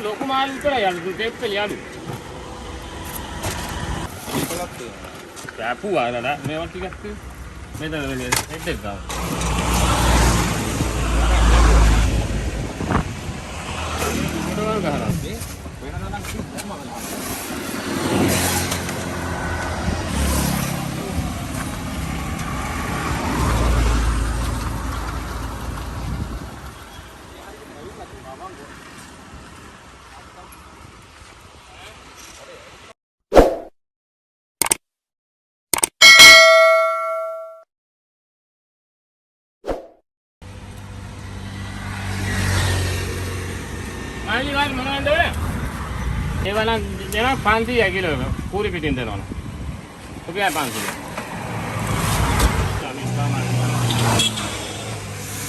ලොකු මාළු විතරයි අලු දෙප්පලි අලු. කැපුවා නේද? මේවා ටිකක් මෙතන මේ හෙඩ් එක ගාව. මොනවා ගහනවා? වෙනදා නම් කිව්වම Ini kan mana anda ya? Ini mana? Ini panti ya kilo, puri pitin denon. Oke ya panti. Kami sama.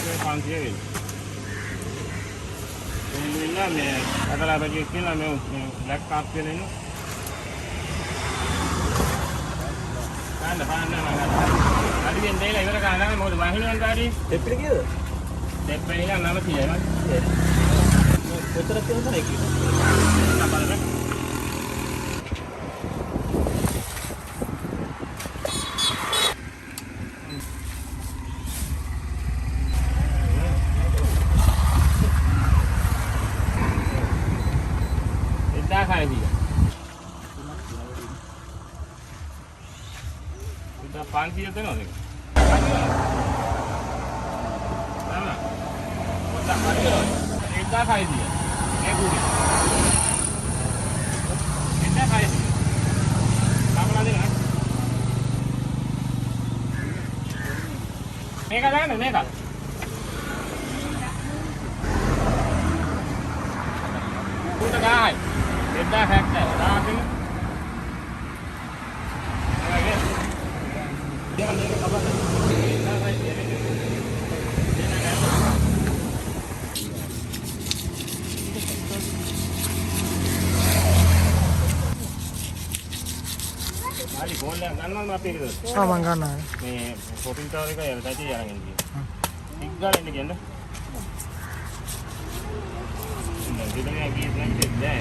Ini panti ya. Ini nama, agar apa jadi kilo nama black card kilo ini. Kan depan mana? Tadi yang day lah, itu kan nama mau dibahin kan tadi? Depan gitu. Depan ini nama siapa mas? Kotor තියෙන තරයි කියලා. බලන්න. එදා කාලේ ඉතින් 500 දෙනවද ඒක? නෑ. පොඩ්ඩක් හරියනවා. එදා කාලේ මේක දාන්න මේක. උඩ ගායි. 1070 දාන්න. Ali phone la ganna ma appi idu. Man ganna. Me shopping tower එක යටටයි යරන් ඉන්නේ. ටික් ගාලා ඉන්න කියන්නේ. ඉතින් විතරයි ගියේ දැන්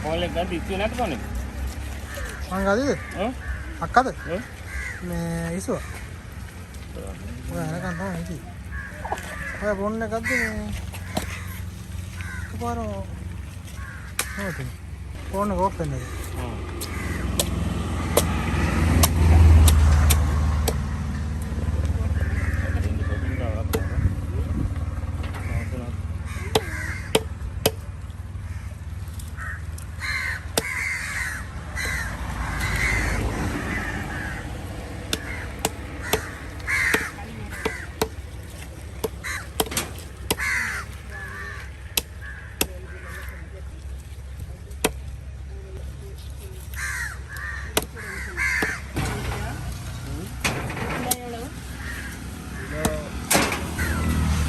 Oleh ganti itu nak tu ni. Mana ganti? Akad? Me isu. Wah, nak kan tahu ni. Wah, phone nak ganti ni. Keparo. Oh tu. Phone nak open ni.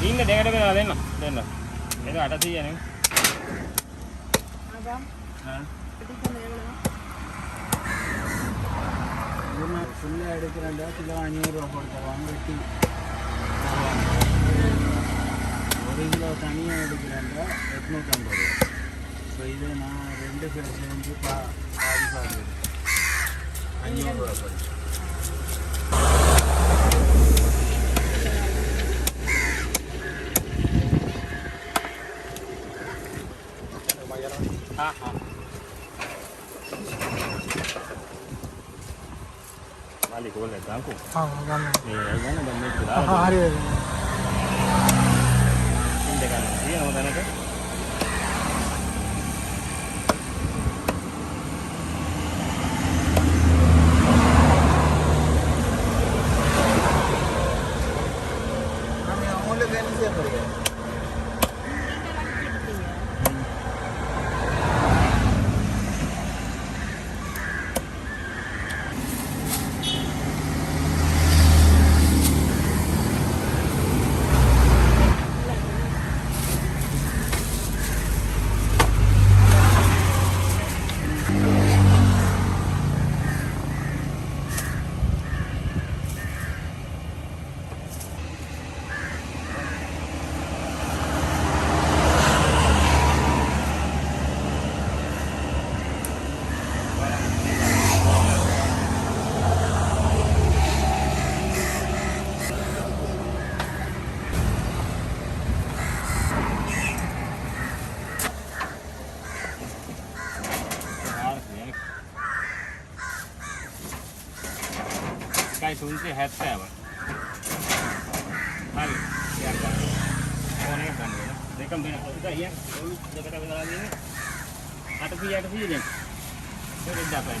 Ini dia ada berapa lama? Dengar. Itu ada sih ya ni. Abang. Hah? Kita ni berapa? Ini full ada kerana kita ani orang orang itu. Orang itu tani ada kerana etno tambah. So ini na rendah persen tu padi padi. Ani orang. හා හා මාලි කොල්ලේ දාන්කෝ ගන්න. මේ ගන්න දැන් මේක දාලා හරි හරි. ඉන්න ගන්න තියෙනවා දැනට Cái xuống thì hết xe rồi. Hai. Ya kan. Con này kan. Đây cầm bên này có cái gì? Đây cái bên này ni. Ada via ni. Saya dah dapat.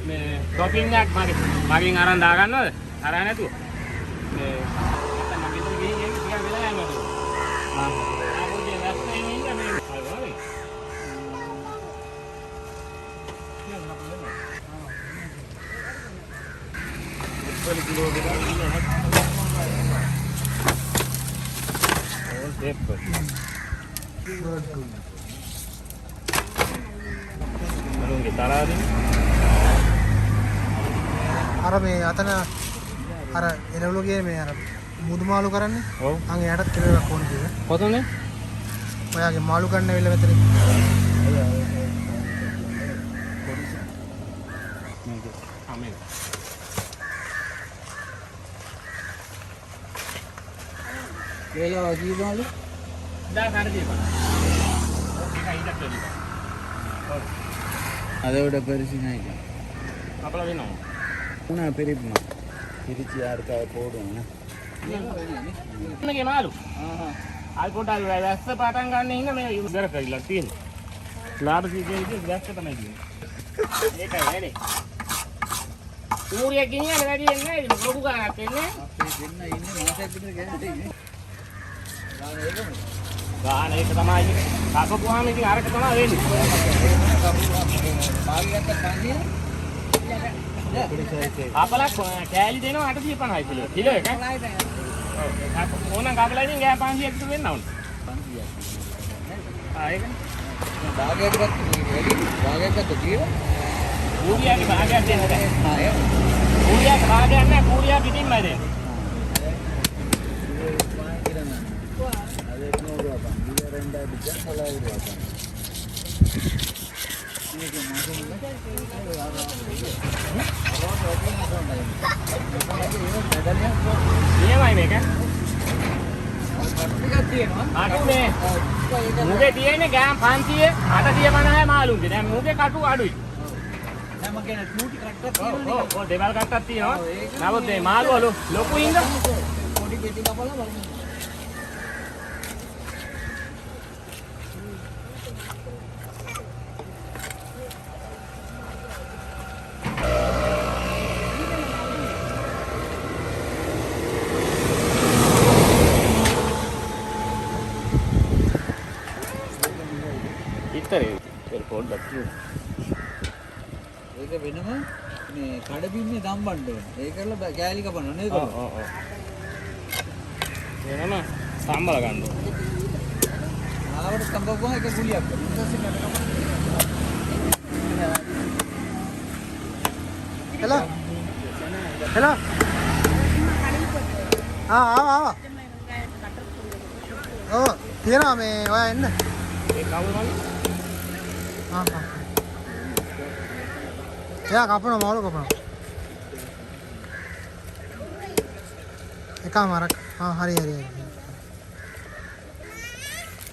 මේ ටොපින් එකක් මගෙන් අරන් දා ගන්නවද? අරන් නැතුව. මේ නැත්නම් මගේ ඉතින් ගිහින් ටිකක් වෙලා යනවා. ආපුගේ වැස්සේ ඉන්න මේ හරි. Kali kilo kita ini hat. Oh, dapat. Belum kita lari. අර මේ අතන අර එළවලු ගියේ මේ අර මුදු මාළු කරන්නේ. ඔව්. අන් එයාටත් කිලෝ එකක් ඕන කියලා. කොතනද? ඔයාගේ මාළු ගන්න වෙල මෙතන. Amin. Kilo kilo Dah kada dia, Pak. Kita hidup tadi, Pak. Oh. ada udah bersih naik. Apa lagi nak? Una peripna. Kirici arka podona. Ini malu. Al පොඩ්ඩක් වැස්ස පටන් ගන්න ඉන්න මේ ඉවර කරලා තියෙනවා. ලාභ සීජන් වැස්ස තමයි තියෙන්නේ. ඒකයි වැඩේ. ඌරිය ගෙනියන්න වැඩි වෙන්නේ නැහැ. ලොකු ගානක් එන්නේ. අපේ දෙන්න ඉන්නේ මාසයක් විතර ගෑනට ඉන්නේ. ගාන ඒක තමයි. කපපුවාම ඉතින් අරක තමයි වෙන්නේ. පාගියට කන්නේ. අපලක් කෑලි දෙනවා 850 කිලෝ. කිලෝ එක. ඕනනම් කපලා ඉතින් ගෑ 500ක් විතර වෙන්න ඕන. 500ක්. ඒකනේ. භාගයක් ගත්තා වැඩි. භාගයක් ගත්තා ජීව. ඌරියාගේ භාගයක් දෙන්න බෑ. ආ ඒ. ඌරියාගේ භාගයක් නැහැ. ඌරියා පිටින්මයි දෙන්නේ. නියමයි මේක. අඩුනේ. මුගේ තියෙන්නේ ගෑම් 500 850 මාළුන්ගේ. දැන් මුගේ කටු අඩුයි. දැන් මම කියන චූටි කට්ටක් තියෙනවා. ඔව් දෙවල් කට්ටක් තියෙනවා. නමුත් මේ මාළුව ලොකු හින්දා පොඩි පෙටි කපලා බලමු. පොඩ්ඩක් ඒක වෙනම මේ කඩපින්නේ දම්බන්න වෙන. ඒක කරලා කෑලි කපන්න නේද? ඔව් ඔව් ඔව්. එනම සම්බල ගන්න ඕන. ආවට සම්බවුවා එක ගුලියක්. ඊට පස්සේ කඩ කපන්න. හෙලා. හෙලා. ආවා. ඔව් තියනවා මේ ඔයා එන්න. ඒ කවුරු මල්ලි? එයා කපනවා මාළු කපනවා. එකමාරක්. හරි.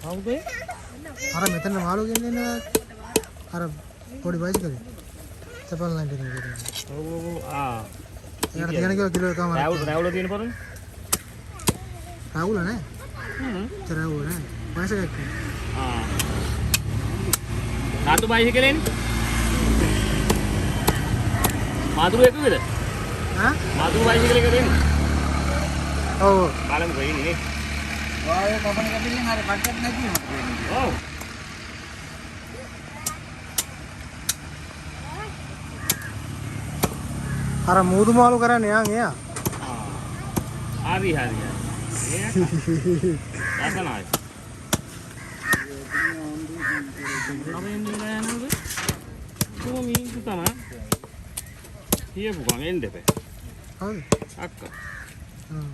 කවුද? අර මෙතන මාළු ගෙන්නේ අර පොඩි බයිසිකලේ. සපල් ලයින් එකේ තියෙනවා. ඔව් ඒකට තියන කිලෝ එකමාරක්. රැවුල තියෙන පොරනේ. රැවුල නෑ. රැවුල නෑ. බයිසිකලේ. නාතු බයිසිකලෙන්. මාතුරු එකකද? මාතුරු බයිසිකල එක දෙන්න. ඔව්. බලමු වෙයි නේ. වායේ කපන කපින් හරි කට්ටක් නැති වෙනවා. ඔව්. අර මූදු මාළු කරන්නේ යාන් එයා. හරි. ලස්සනයි. අපෙන් නේද? කොහොමින් තමයි. කියපු ගමන් එන්න දෙපේ. හවුද? අක්කා. හ්ම්.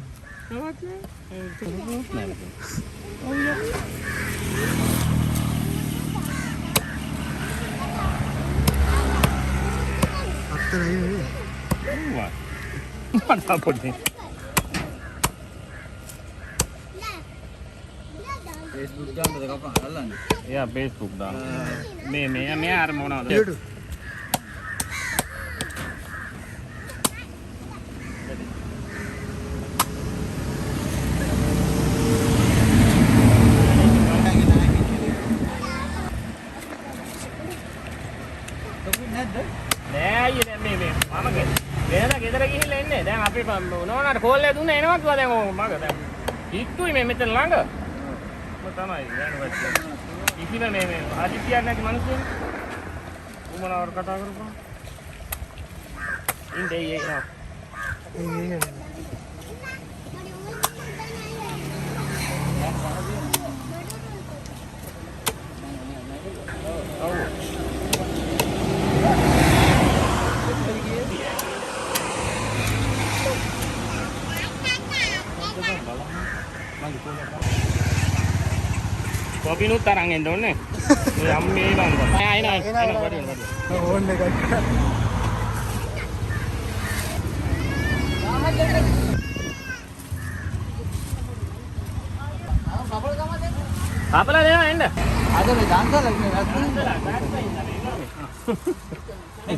අත්තරයි නේ. මට පොඩ්ඩේ. Facebook දාන්නද කපන අල්ලන්නේ. එයා Facebook දාන. මේ අර මොනවද? YouTube. නෑ අයියේ දැන් මේ මම ගෙදර ගිහිල්ලා එන්නේ. දැන් අපි නෝනාට කෝල් එක දුන්නා එනවා කිව්වා දැන් මග දැන්. ඉක්කුයි මේ මෙතන ළඟ. මොකද තමයි දැන් ඉතින් මේ ආදිත්‍යයක් නැති මිනිස්සුන් උමනාවර කතා කරපුවා. ඉන්නේ ඒ kopi nu tarang endo ne amme bangga aina bari ඕන් එකක්. apala dewa enda අද මේ දාන්සල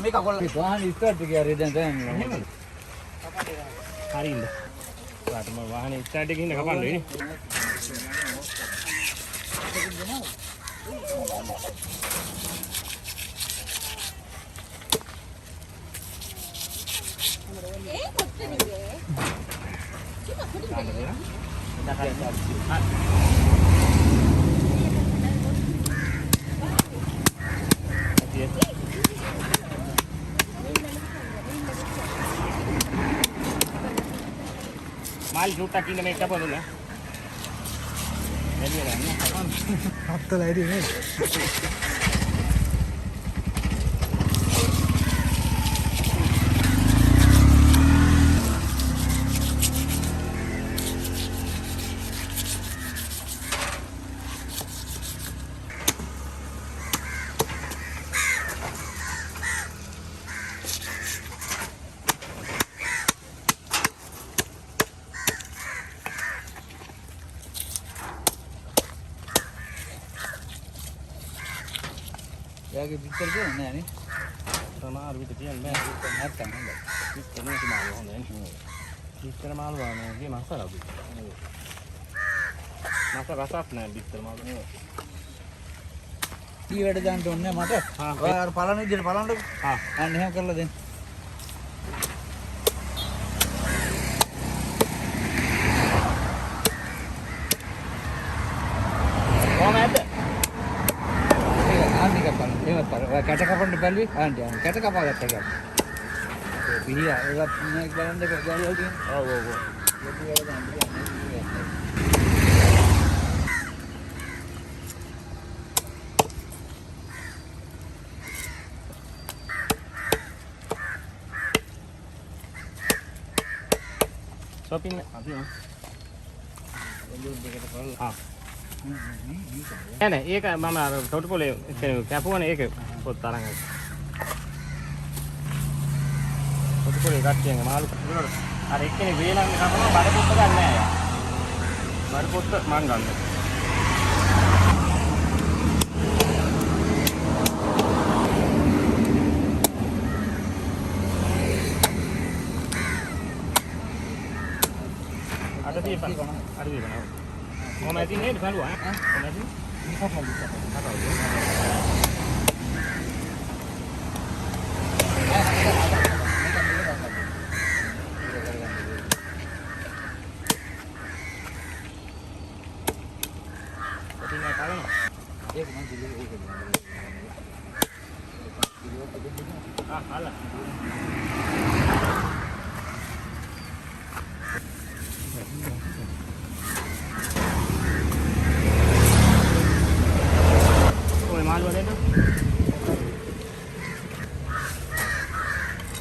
මේක කොල්ල වාහන ස්ටාර්ට් එක හරි දැන් hari inda පාටම වාහනේ ස්ටාර්ට් එකකින් ඉන්න කපන්න වෙන්නේ mal juta kini mereka apa dulu? Jadi lah, අත්තලයි නේ. එයාගේ පිටර කියන්නේ නෑ නේ. සමහර විට කියන්නේ නැත්තම් හොඳයි. පිටර නේ මාළු හොඳයි. පිටර මාළු වගේ මසලා අපි. මස රසක් නෑ පිටර මාළු. ඊ වැඩ දාන්න ඕනේ මට. ඔය අර පලන විදිහට පලන්නකො. අන්න එහෙම කරලා දෙන්න. කොහමද? කැට කපන්න බැලුවේ ආන්ටි කැට කපා ගත්තා කියලා. ඒ පිළියා ඒවත් මේක බලන්න ගාලියල් තියෙනවා. ඔව්. ඒක වල දාන්න. shopping අපි දෙකට කරලා. නෑ ඒක මම අර තොටුපොලේ කැපුවනේ ඒක පොත් තරංග. තොටුපොලේ කට්ටියන්ගේ මාළු අර එක්කෙනේ වේලන්නේ කපනවා බඩ පොත්ත ගන්න නෑ යා. බඩ පොත්ත මං ගන්නවා. 850 850 කොහොමද ඉන්නේ බලුවා ඈ කොහොමද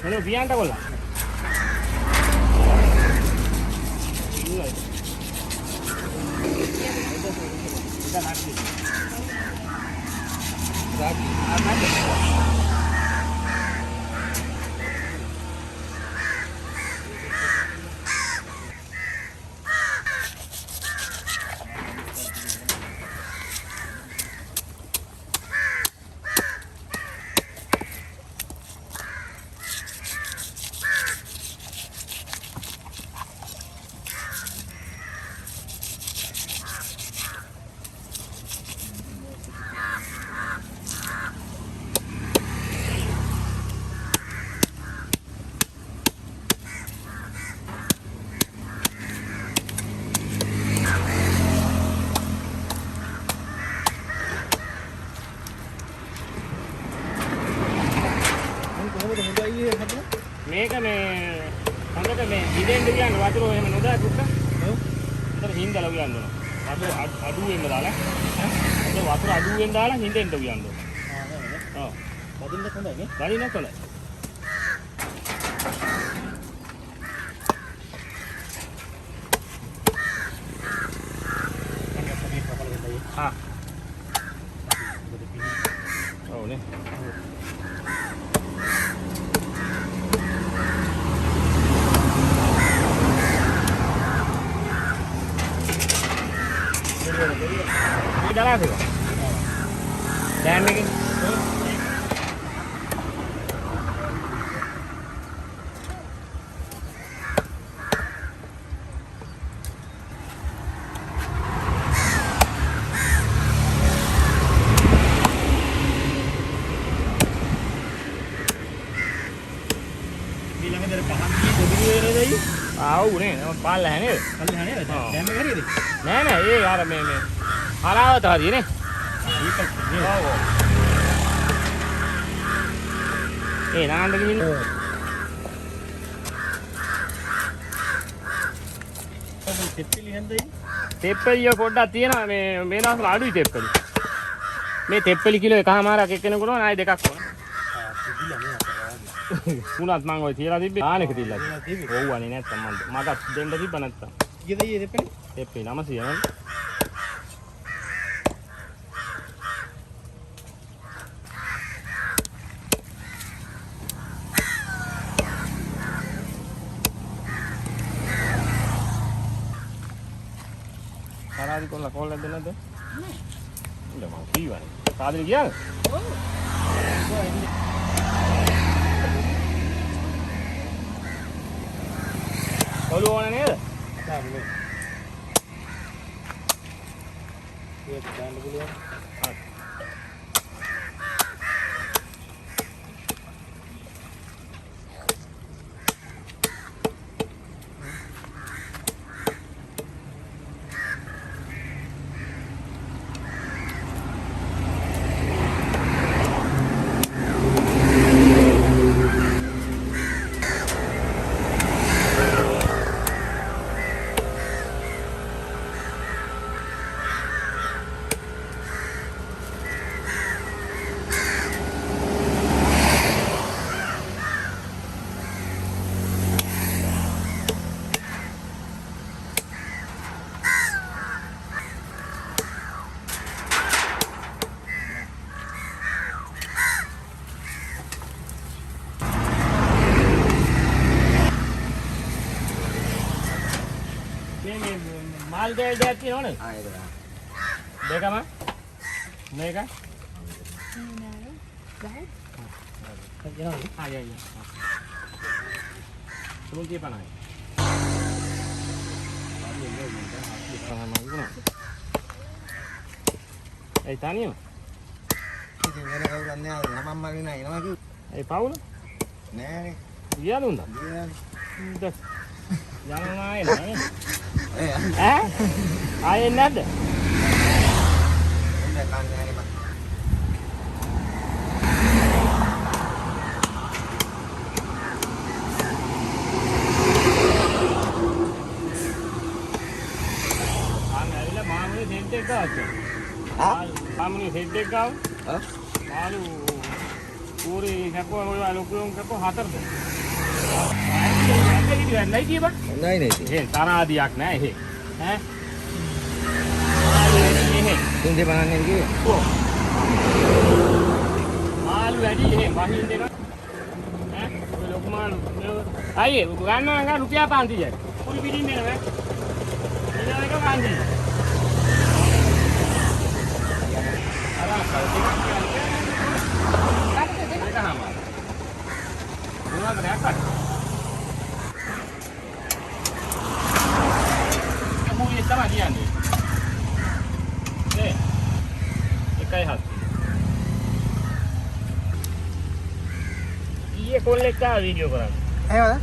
Hello, Bianca bola. මේක මේ හොඳට මේ ඉදෙන්ද කියන්නේ වතුර එහෙම නොදා කුක්ක. ඔව්. ඒතර හින්දලා උයන්න ඕන. වතුර අඩුවෙන්ම දාලා. ඈ. වතුර අඩුවෙන් දාලා හින්දෙන්ද උයන්න ඕන. ආ. ඔව්. බදින්න හොඳයි නේ. බදින්න හොඳයි. ආ. ඔව් නේ. Dalam tu, dan ni, bilang dari paham ni, jadi ni lagi. Tahu ni, pala ni. Pala ni, dan ni hari ni. Nah, ye, yaar me. හරාවත හරියනේ. ඒ නාන්න ගිහින් තෙප්පිලි හන්දයි. තෙප්පිලිය පොඩ්ඩක් තියෙනවා මේ දවස්වල අඩුයි තෙප්පිලි. මේ තෙප්පිලි කිලෝ එකමාරක් එක්කෙනෙකුට ඕන ආයි දෙකක් ඕන. උනත් මං ඔය තියලා තිබ්බේ ආනෙක තියලා. ඔව් අනේ නැත්තම් මගත් දෙන්න තිබ්බ නැත්තම්. කීයද ඊයේ තෙප්පිලි? තෙප්පිලි 900 නේද? Karadi kolla kolla denada? Nෑ. ඉන්න මම කීවනේ. කාදේ ගියාද? ඔව්. කොළු ඕන නේද? තාමනේ. ඒක දාන්න පුළුවන්. හරි. माल दे देती हो ना देखा मैं नहीं का हाँ ये सुन के पना है ඒ තනියම. ඉතින් වෙන කවුරුත් නැහැ. ළමම් මගේ නෑ එනවා කිව්වා. ඒ පවුල නෑනේ. ගියාද උන්ද? ගියානේ. යනවා එන්නේ. ඈ? ආයෙ නැද්ද? එන්න කන්නේ නැහැ මම. මාමුනේ සෙට් එක ගාව. මාමුනේ සෙට් එක ගාව. මාළු ඌරේ කැපුවා මොනවා ලොකුම කැපුවා හතරද? ඇයි නෑ කියපන්. නෑ නේ. එහෙන් තරහාදියක් නෑ එහෙ. ඈ? තුන්දේ බලන්නේ කිව්වේ. ඔව්. මාළු වැඩි එහෙ වහින් දෙනවා. ඈ? ඔය ලොකු මාළු. අයියේ ගන්නවා නම් රුපියල් 500යි. කුඩි පිටින් දෙනවා. ඊළඟ එක 500යි. Iya kolek ka video ko lang. එහෙමද?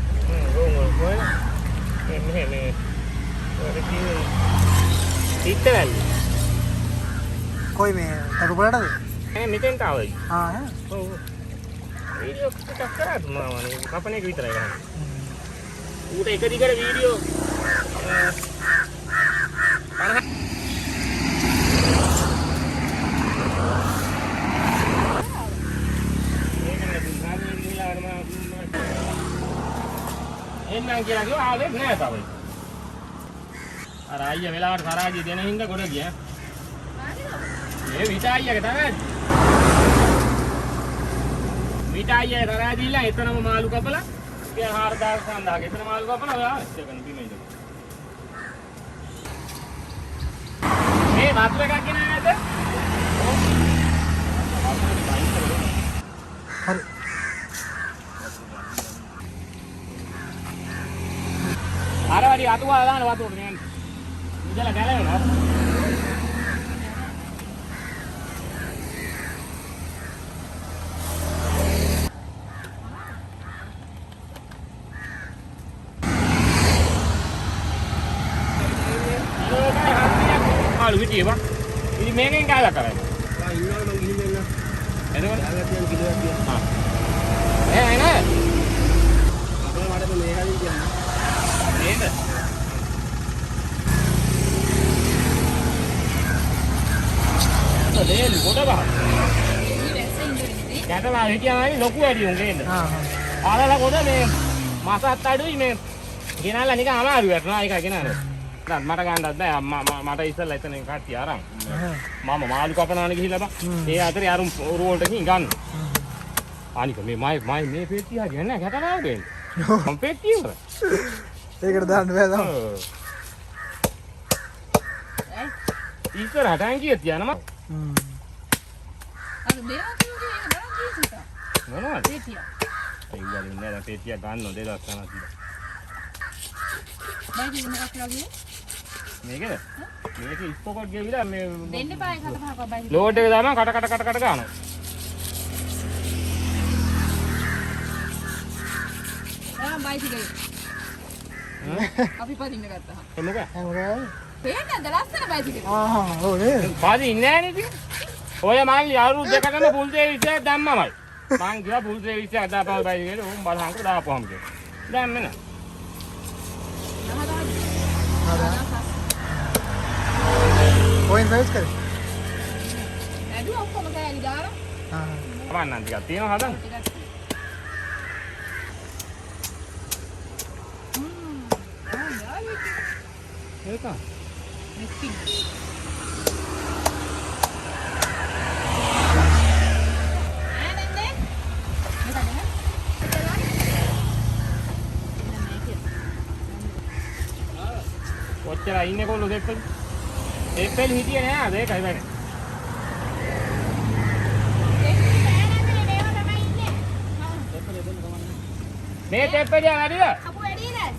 කොයි මේ අර බලටද? මෙතෙන් තාවයි. ආ ඈ. ඔව්. වීඩියෝ එකක් කරා දුන්නාමනේ. කපන එක විතරයි කරන්නේ. ඌට එක දිගට වීඩියෝ එන්නම් කියලා කිව්වා ආවේ නෑ තාවයි. අර අයියා වෙලාවට තරහාදී දෙන හින්දා ගොඩ ගියා. මේ විතායියගේ තමයි. විතායියේ තරහාදීලා එතනම මාළු කපලා ඒ 4000 සඳහාගේ එතන මාළු කපලා ඔයා ඉස්සගෙන බිමේ ඉඳලා. මේ වතුර එකක් ගෙන නැද්ද? හරි. අර වැඩි අතුවා දාන වතුර නේ. ඉඳලා ගැලවෙනවා. මාළු හිටියේ බං. ඉතින් මේකෙන් කාලා කරන්නේ. ආ ඉන්නවා මං ගිහින් එන්න. එතකොට යාගා තියන් කිලෝයක් තියන්. හා. නෑ. අපේ මඩට මේ හැලින් තියන්න. නේද? දෙල් කොට බහ. කැටලා හිටියාමයි ලොකු වැඩි උන් ගේන්න. ආලලා කොට මේ මාසත් අඩුයි මේ ගෙනල්ලා නිකන් අමාරු වෙනවා ඒකයි ගෙනල්ලා. දැන් මට ගන්නවත් බෑ මට ඉස්සෙල්ලා එතන කට්ටිය අරන්. මම මාළු කපනවනේ ගිහිල්ලා බං. ඒ අතරේ අරුන් උරුවලට ගිහින් ගන්න. අනික මේ මේ පෙට්ටිය හරියන්නේ නැහැ කැටලා ගේන්න. මම පෙට්ටිය වල. ඒකට දාන්න බෑ තමයි. ඉස්සරහට ඇඟිය තියනම. අර දේවා කිව්වේ ඒක නෑ ජීවිතා. මොනවද? පෙට්ටිය. ඒ වලින් නේද පෙට්ටිය ගන්න 2000 ගණන් තියලා. බයිජි මොකක්ද කියන්නේ? මේකද? මේක ඉස්පොකට් ගෙවිලා මේ දෙන්න බෑ කට පහක බයිජි. ලෝඩ් එක දානවා කට ගන්නවා. බයිජි ගේ. අපි පදින්න ගත්තා. ඒ මොකද? මොකද? පේන්නද ලස්සන බයිජි ගේ. ආහා ඔව් නේද? පාදි ඉන්නේ නැහැ නේද? ඔය මල්ලි අවුරුදු දෙකකම පුල් සර්විස් එක දැම්මමයි. මං ගියා පුල් සර්විස් එක දාපුවා බයිජි ගේ උන් බලහන්කෝ දාපුවාම ගේ. දැන් මෙන්න. කොහෙන් සර්විස් කරේ? ඇදුව ඔක්කොම කෑලි දාලා. ආ. වන්නන් ටිකක් තියෙනවා හදන්න. ඒක. මිස්කින්. කොච්චර ඉන්නේ කොල්ලෝ දෙප්පෙල්? දෙප්පෙල් හිටියේ නෑ අද ඒකයි වැඩේ. මේ දෙප්පෙල් වැඩිද? අපු වැඩි නෑ.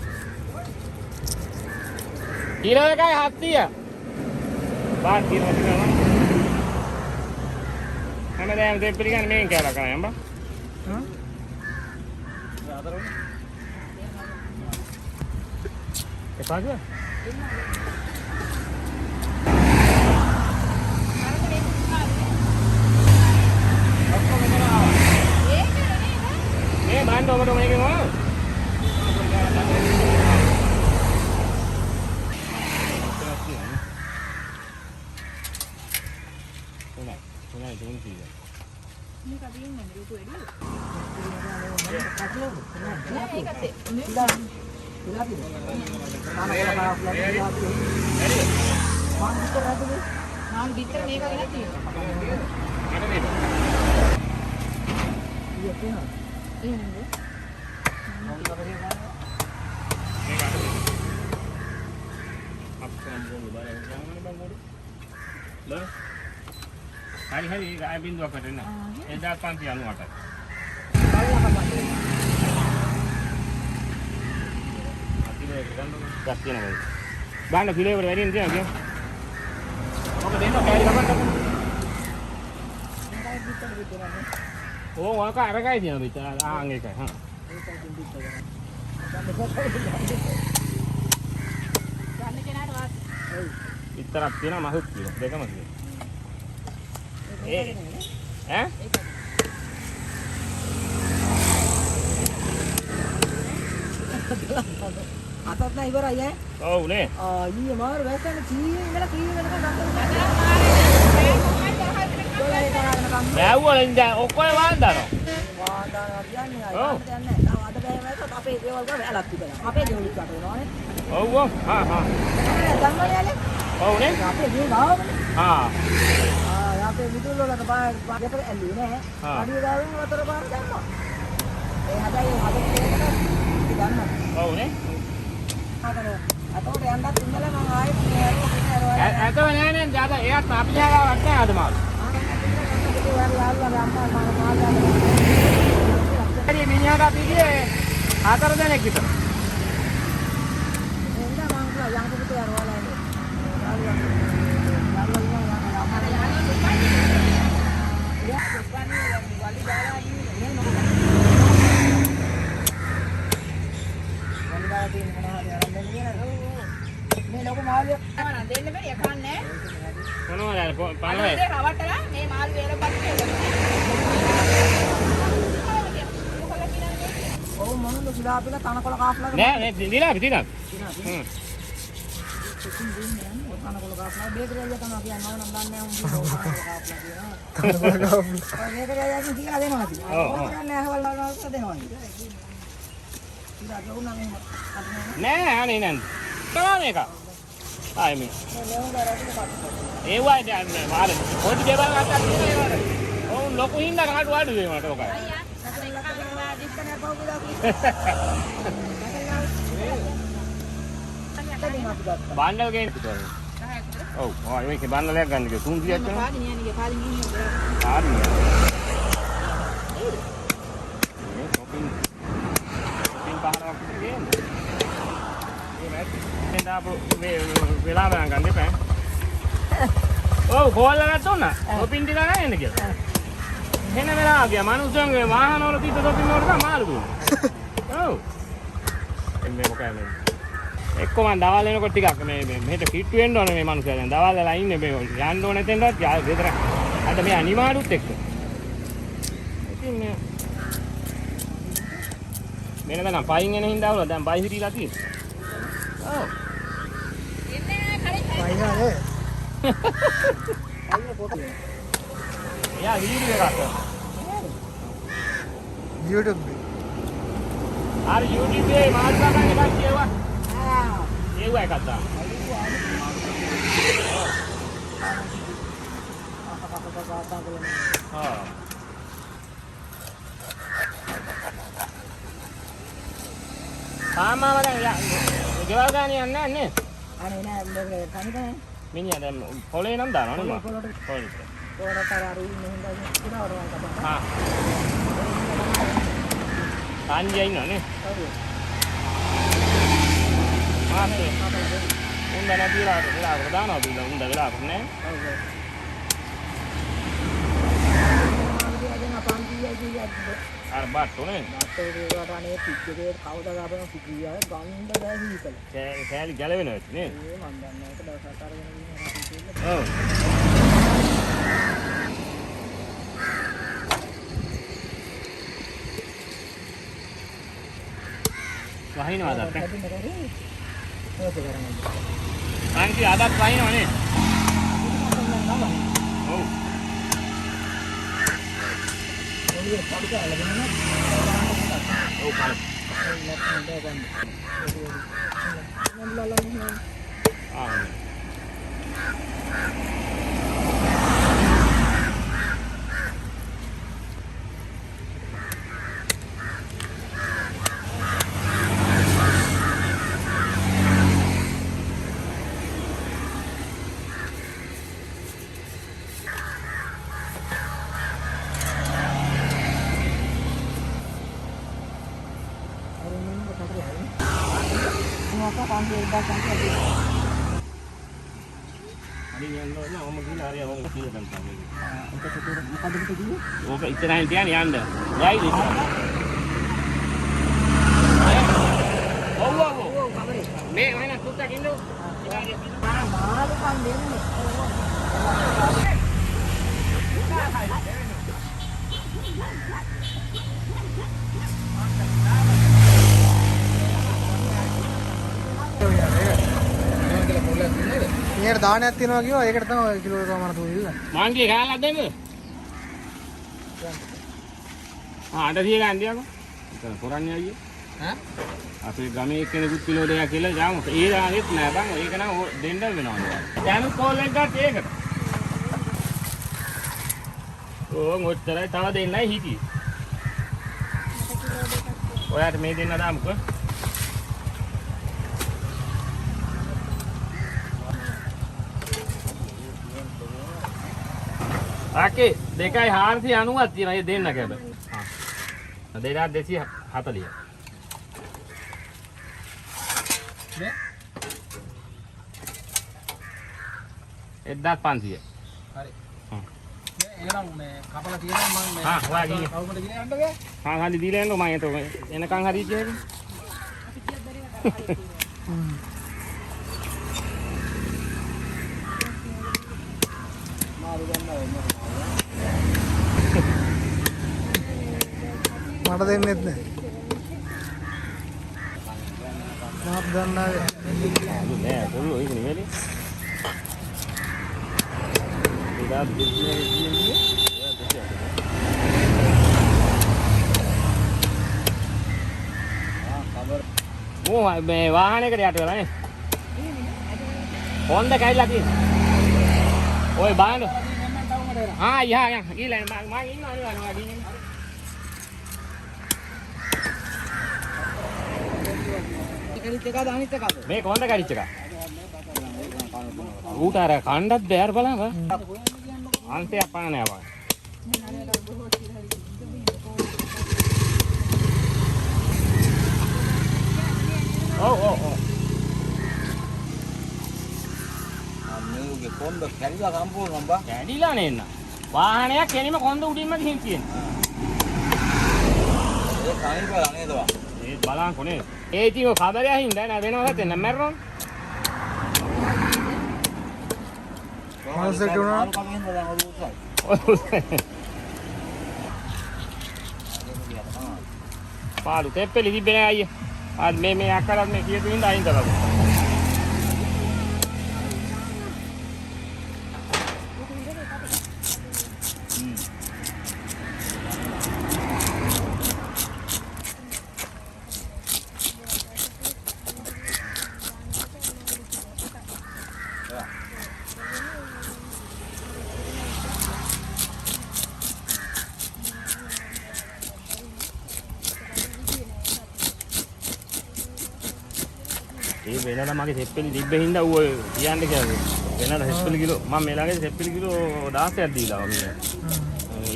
කිලෝ එකයි 700. බාත් කිලෝ එකක්. හැමදාම දෙපිලි ගන්න මේන් කෑලා කරන්නේ අම්බා. හා එපා කිය. මේ බාන්න ඔබට මේකේ මොනවද? තුනයි තුන් කීයද? මේක අදින්නේ නේ ලොකු වැඩි. මාන් විතර මේක වෙලා තියෙනවා. මට දෙන්න. එහෙමද? hari gaya bindu apa dena? Eda 598. Kasih nama. Banda kilo berapa ini dia? Apa dena kaya berapa? Oh, wah kaya kaya dia bicara angin kaya. Ha. Iterap dia nama mahut kilo, deka masih. ඈ අතත් නෑ ඉවරයි ඈ. ඔව් නේ. ඊයේ මාර වැස්සෙන් කීයෙන් ඉඳලා කීයෙන් වෙනකන් බෑවුවල ඉඳන් ඔක්කොම වාන්දානවා. වාන්දානවා කියන්නේ අයියන්ට යන්නේ නෑ. අද බෑ වැස්සත් අපේ දේවල් ගාව වැලක් තිබෙනවා. අපේ දේවල් කට වෙනවානේ. ඔව් ඔව්. හා හා. දන්නවනේ යාලේ. ඔව් නේ. අපේ ගේ ගාවනේ. හා. අපේ විදුල වලට පාඩකට ඇල්ලුවේ නෑ. අඩිය දාගෙන වතර පාර දැම්මා. ඒ හැබැයි හදේ ගන්නවා. ඔව් නේ. අතට යන්නත් ඉන්නලා මම ආයෙත් නෑරුවා. ඇතව නෑ නේ. දාද එයාත් අපි ජාගාවක් නෑ අද මාළු. හරි මිනිහාට අපි ගියේ 4 දෙනෙක් විතර. එන්න මං යම් පුතේ යනවා නෑ. මේ ලොකු මාළිය අර දෙන්න බෑ යකන්නේ. මොනවද පාලේ? අර රවට්ටලා මේ මාළු වේලපත් කියලා. ඔව් මොනද සිලාපිලා තනකොළ කාප්ලා නෑ නේ දිලා අපි දිලා. හ්ම්. තනකොළ කාප්ලා බේකරිය තමයි කියනවා නම් දන්නේ නැහැ උඹ තනකොළ කාප්ලා කියනවා. තනකොළ කාප්ලා. බේකරියෙන් කියලා දෙනවා ඉතින්. ඔව් ඔව්. නෑ හවල් ලාලා දෙනවා ඉතින්. ඉතින් ලොකු නම් නෑ අනේ නෑ. තමයි එක. ආයි මේ. ඒ වයි දැන් මාර පොඩි දේවල් අතක් තියෙනවා. ඔව් ලොකු හින්දා කාටු අඩු වෙනවට ඔකයි. බණ්ඩල් ගේන්න. ඔව්. ආ මේකේ බණ්ඩලයක් ගන්න කිව්වා. 300ක් ගන්න. පාදිනියනේ පාදිනියනේ. ආරිය. මේ shopping පහරක් ගේන්න. මේ දාපු වෙලාව ගන්න එපා. ඔව් කෝල් එකක් දුන්නා. shopping ටික ගන්න එන්න කියලා. එන වෙලාව ගියා. මනුස්සයන්ගේ වාහන වල තිබ්බ shopping වලට තමයි මාළු දුන්නා. ඔව්. එන්නේ මොකද මේ? එක්කම දවල් එනකොට ටිකක් මේ මෙහෙට කිට්ටු වෙන්න ඕනේ මේ මනුස්සයා. දැන් දවල් වෙලා ඉන්නේ මේ යන්න ඕනේ තෙන්වත් ගෙදර. අද මේ අනිවාඩුත් එක්ක. ඉතින් මේ මෙන්න දැන් පයින් එන හින්දා වල දැන් බයි හිටිලා තියෙනවා. ඔව්. එන්නේ කලින් පයින්නේ. එයා වීඩියෝ එකක් කරනවා. YouTube. අර YouTube එකේ මාල් ගන්න එකක් කියවා. ඒව එකක් දාන්න. හා. තාමම දැන් ගෙවල් ගාන යන්නේ නැහැ නේ. අනේ නෑ මේ තනිකනේ. මිනිහා දැන් පොලේ නම් දානවා නේ මම. පොලේ. පොරට අර ඉන්නේ හින්දා ඉස්සරහ වරවල් කරා. හා. තාන්ජියා ඉන්නවනේ. ඔව්. මාසේ. උන් දැන තියලා වෙලාවකට දානවා බීලා උන් දැවලාකට නෑ. ඔව්. ආදියගෙන පන්තිය කියද්ද. අර බට්ටෝනේ. නැත්නම් ඒකට අනේ පිටිකේ කවුද ගාපන පිටිය ගන්න බෑ හිතල. කෑලි ගැලවෙනවා නේ. ඒ මන් දන්නේ ඒක දවස් 4 වෙන ඔව්. වහිනවද අපේ? අන්ති අදත් වහිනවනේ. ඔව්. ඔව් පාර. ආ. ඕක ඉතරයින් තියන්නේ යන්න. යයිද ඉතින්? ඔව් ඔව් ඔව්. මේ වෙන සුත්තක් ඉන්නෝ. මාළු කන් දෙන්නේ. මේකට දානයක් තියනවා කිව්වා ඒකට තමයි කිලෝ එකමාර තුන ඉල්ල. මාංගිය කාලක් දෙන්නද? අඬ දිය ගන්න දියකෝ. ඒක කරන්නේ අයියේ. ඈ? අපේ ගමේ එක්කෙනෙකුත් කිලෝ දෙකක් කියලා යාමු. ඒ දානෙත් නෑ බං. ඒක නම් දෙන්න වෙනවා. දැන් කෝල් එකක් ගත්ත ඒකට. ඕන් ඔච්චරයි තව දෙන්නයි හිටියේ. ඔයාට මේ දෙන්න දාමුකෝ. ආකේ 2.490ක් තියෙනවා. ඒ දෙන්න කැබ. හා. 2240. නේ? 1500. හරි. එහෙනම් මේ කපලා තියෙනවා මම මේ හා ඔයා ගිහින්. කවුරුද ගෙන යන්න බෑ. හා හරි දීලා යන්න මම එතකොට එනකන් හරි කියන්නේ. මට දෙන්නෙත් නෑ. මාත් දන්නාවේ. නෑ පොළො ඒක නෙමෙයි. ඉතින් දෙන්නේ කියන්නේ මේ වාහනයකට යට වෙලා නේ. හොන්ද කැයිලා තියෙන්නේ. ඔය බාන්න. ආ යා ගිහලා මම ඉන්නවා නේද ගිහින්. කරිත් එකද අනිත් එකද? මේ කොන්ද කරිච්ච එක. ඌට අර කණ්ඩත් බෑර බලන්න. අන්තයක් පාන නෑ බං. ඔව්. මේකේ කොන්ද කැඩිලා සම්පූර්ණ බං. කැඩිලා නේ න්න. වාහනයක් කෙනෙම කොන්ද උඩින්ම ගිහින් තියෙනවා. ඒ කණිපලා නේද බං? ඒ බලන්න කොනේ. ඒ ඉතින් ඔය කබරය හින්දා නෑ වෙනවද දෙන්න මැරෙනවා. මාසෙට උනා. මාළු කමින්ද දැන් ඔලුවසයි. පාළු තෙප්පෙලි තිබ්බේ නෑ අයියේ. ආ මේ අක්කලත් මේ කියපු හින්දා අයින් කරලා. ඒ වෙනද මගේ සෙප්පෙලි තිබ්බ හින්දා ඌ කියන්නේ කියලා. වෙනද සෙප්පෙලි කිලෝ මම මේ ළඟදී සෙප්පෙලි කිලෝ 16ක් දීලා වගේ.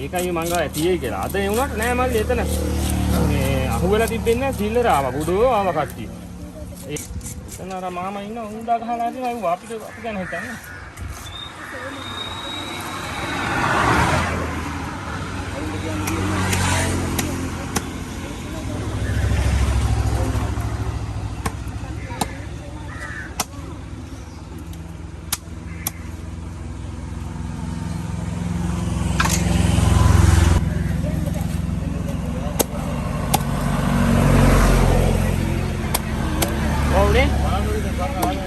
ඒකයි මං ගාව තියෙයි කියලා. අද ඒ වුණත් නෑ මල්ලි එතන. මේ අහුවෙලා තිබෙන්නේ නැහැ සිල්ලර ආවා. බුදෝ ආවා කට්ටිය. එතන මාමා ඉන්න උන්දා ගහලා තියෙනවා අපිට අපි ගැන හිතන්නේ.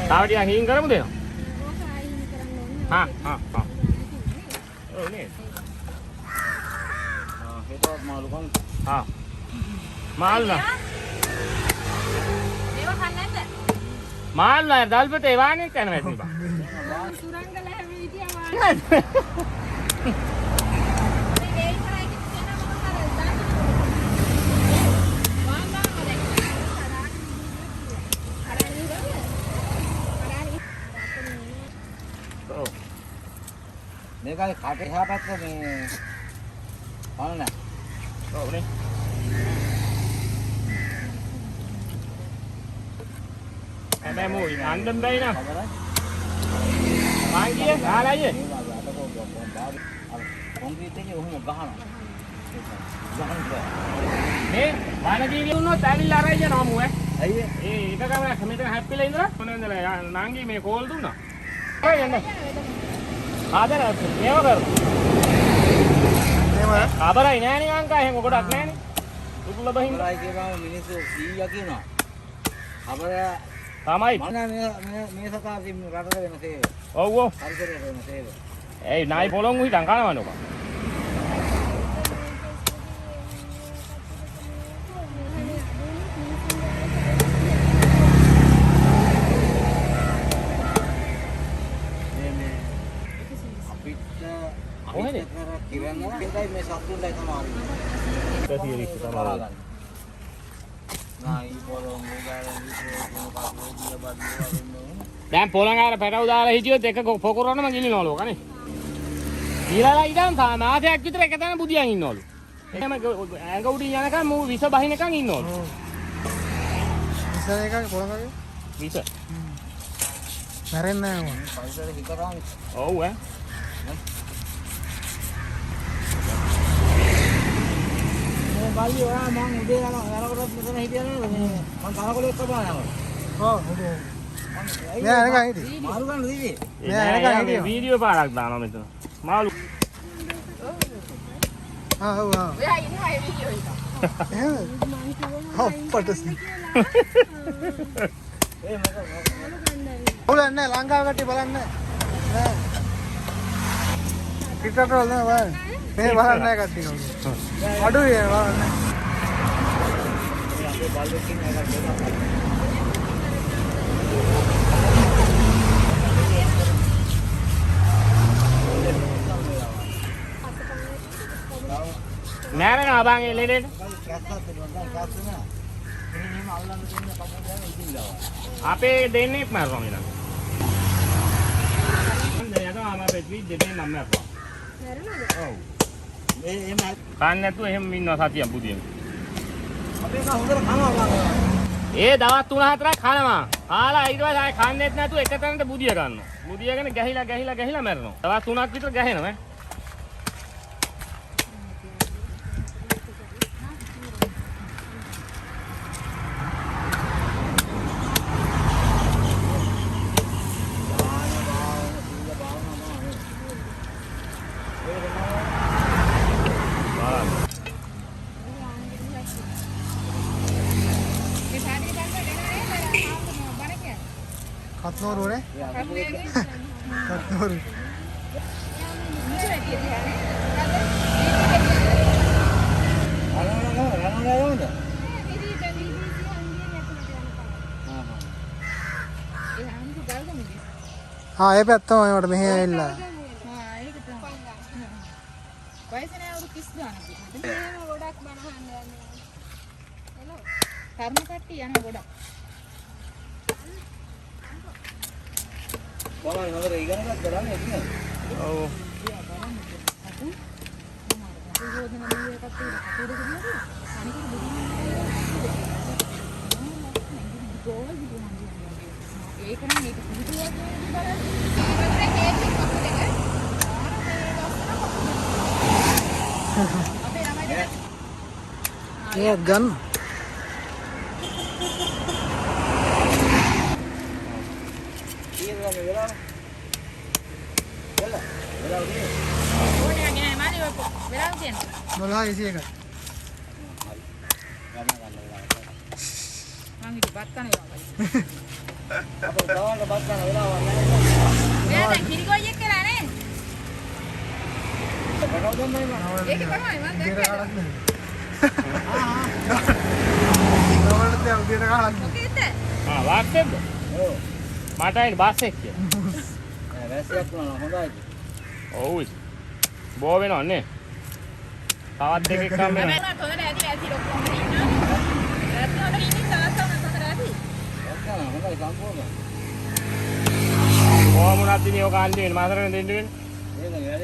Tahu dia hingga kamu deh? Ha. Oh ni. Kita malu kan? Ha. Mal lah. ඒවා කන්නේ නැද්ද? Mal lah. Dal pete wane kan macam ni bang. සුරංගල හැම විදියම Kan? මේ ගේ කරයි කියන මොකද දාන්න. වාන්දා මොලේ. Oh. මේකයි කාටේ එහා පැත්ත මේ පාන නැහැ. Oh ni. Ada mu andam dah ina. Panggil ala je. Concrete එකේ ඔහොම ගහනවා. Ni mana kiri uno tadi lari je namu අයියේ itu kan meter happy lah indra. Mana indra nangi me call tu na. Oh ya na. Ada na. Nyawa kar. එහෙම Kabar ini ni angka yang godak ni. Itu lebih indra. ඉවරයි කියපුවම මිනිස්සු 100ක් කියනවා. අපර Tamai. මම මේ සකාසින් රටට වෙන සේවය. Oh oh. පරිසරයට වෙන සේවය. Eh naik polong hui tangkal mana kau? අපිට කර කිව්වම ඒකයි මේ සතුන්ලයි තමයි. Kasih kita malah. Nah, ini polong udah dia bagi. Dan polong ada pada udara hijau teka fokuran mah gini nolo kan ni. Gila lah idan sama ada yang kita kata budi yang ini nolo. Emang angka budi yang kan mau bisa bahin kan ini nolo. ඉස්සර එකක් පොළඟගේ Bisa. මැරෙන්නේ නැහැ මම. පරිසරෙ හිතරාම Oh eh. මේ බල්ලි ඔයා මං උදේ යනකොටත් මෙතන හිටියා නේද මේ මං කනකොලෙක් කපා යනවා. ඔව් උදේ නෑ නිකන් හිටියේ මාරු ගන්න දීවි. Video parak dah nama itu. Malu. ඔව් ඔයා ඉන්නවා ඒ වීඩියෝ එක. එහෙම අප්පටස් ඒ මොකද බලන්න ලංකාව කට්ටිය බලන්න නෑ පිටරට වල නෑ බලන්න මේ බලන්න නෑ කට්ටිය කවුද අඩුයි බලන්න අපේ බල්ලෙක් ඉන්න එකක් දෙනවා. Nara na abang ini lele. කැස්සත් දෙනවා කැස්ස නෑ. එහෙම අල්ලන්න දෙන්න කපුව යන ඉතින් ගාව. Apa dene marong ini? Anda ya kan ama betwi dene nama apa? Oh. මේ එහෙම Kan itu hem minno sati yang budi. අපේ කා හොඳට කනවා බං. දවස් 3-4ක් කනවා. ආලා ඊට පස්සේ ආයෙ කන්නේත් නැතුව එක තැනට බුදිය ගන්නවා. බුදියගෙන ගහිලා මැරෙනවා. දවස් 3ක් විතර ගහනවා. කත්නෝරුවනේ කත්නෝරු ඒ පැත්තම මට මෙහෙ ඇවිල්ලා වයස නෑ අවුරුදු 30 ගානක්. එහෙම ගොඩක් බනහන්න යන්නේ. හෙලෝ. කර්ම කට්ටිය යන ගොඩක්. බං හොඳට ඉගෙන ගත්තා නේද ඉතින්. ඔව්. ඒක නම් මේක පිළිතුරක් නෙවෙයි බලන්න. වතුරේ කේක් එක කොහොමද දෙක? අපේ ළමයි ඒක ගන්න. ඊළඟ වෙලාව. ඕනේ නෑ මානේ වෙලාව තියෙනවා. 021යි. මං හිතුව බත් කන වෙලාව. අපේ ගාවන්න බස් ගන්න වෙලාවක් නැහැ. මෙයා දැන් කිරිගොයියෙක් කියලා නේ. කතාව දෙන්නයි මම. ඒක තමයි මම උදේට දැක්කේ. කාලක් නෙමෙයි. නවලට දැන් උදේට කාලක් නෙමෙයි. මොකේද? වාක්කෙද්ද? ඔව්. මට අයින් බස් එක කියලා. වැසියක් වුණා හොඳයි. ඔව්. බෝ වෙනව නේ. තවත් දෙකක් කම් වෙනවා. මම තොඳට ඇති වැසි ඔක්කොම ඉන්නවා. රත්න වල ඉන්නේ තාත්තම තොඳට ඇති. ඔක්කොම හොඳයි සම්පූර්ණ. කොහොමුණත් ඉන්නේ ඔය කාන්ති වෙන මාතරෙන් දෙන්න වෙන්නේ. ඒක නේද?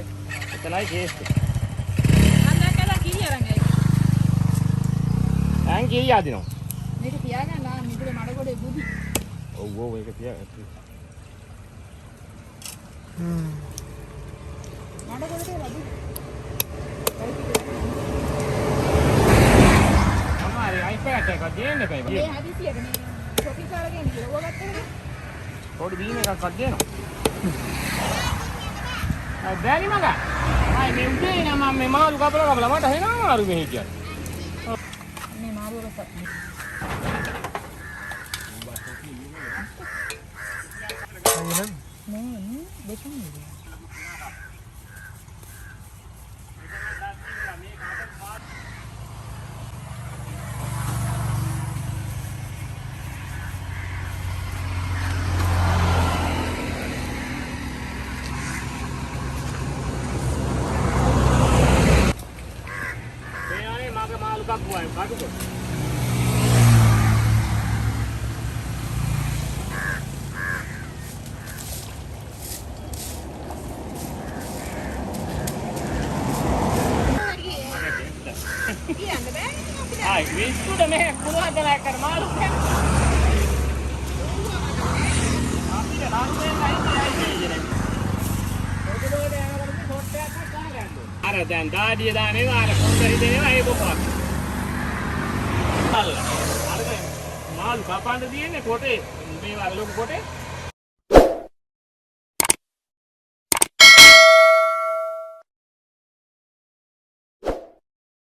එතනයි කේස් එක. මම දැක්කලා කිරි අරන් ගියා. දැන් කීය ආදිනවා. මේක තියාගන්න ආ මිදුලේ මඩගොඩේ බුදි. ඔව් ඔව් ඒක තියා. මඩගොඩේ තියලා බුදි. අමාරේ අයිපෑඩ් එකක් දෙන්න එපා. මේ හදිසියට මේ ෂොපින් කාර්යයෙන් ගිහුවා ගත්තද? පොඩි බීම එකක්වත් දෙනවා. අය බැරි මග. අය මේ උදේ නම මේ මාළු කපලා මට හෙනවා මාළු මෙහි කියන්නේ. මේ මාළු රසක්. අයියනම් නේ දෙකම නේ. මගේ මාළු කපුවයි කටුකො. කියන්න බෑනේ අපිට. ආයි විස්කුඩ මෙහෙ කුණුහදලා කර මාළු කන. අපිට ලාරු දෙන්නයි කියන්නේ. ඔතනෝට යනකොට පොට්ටයක් ගන්න. අර දැන් දාඩිය දාන්නේ අර කොන්දරි දෙනවා ඒ බොපක්. අර මාළු කපන්න තියෙන්නේ කොටේ මේ වල ලොකු කොටේ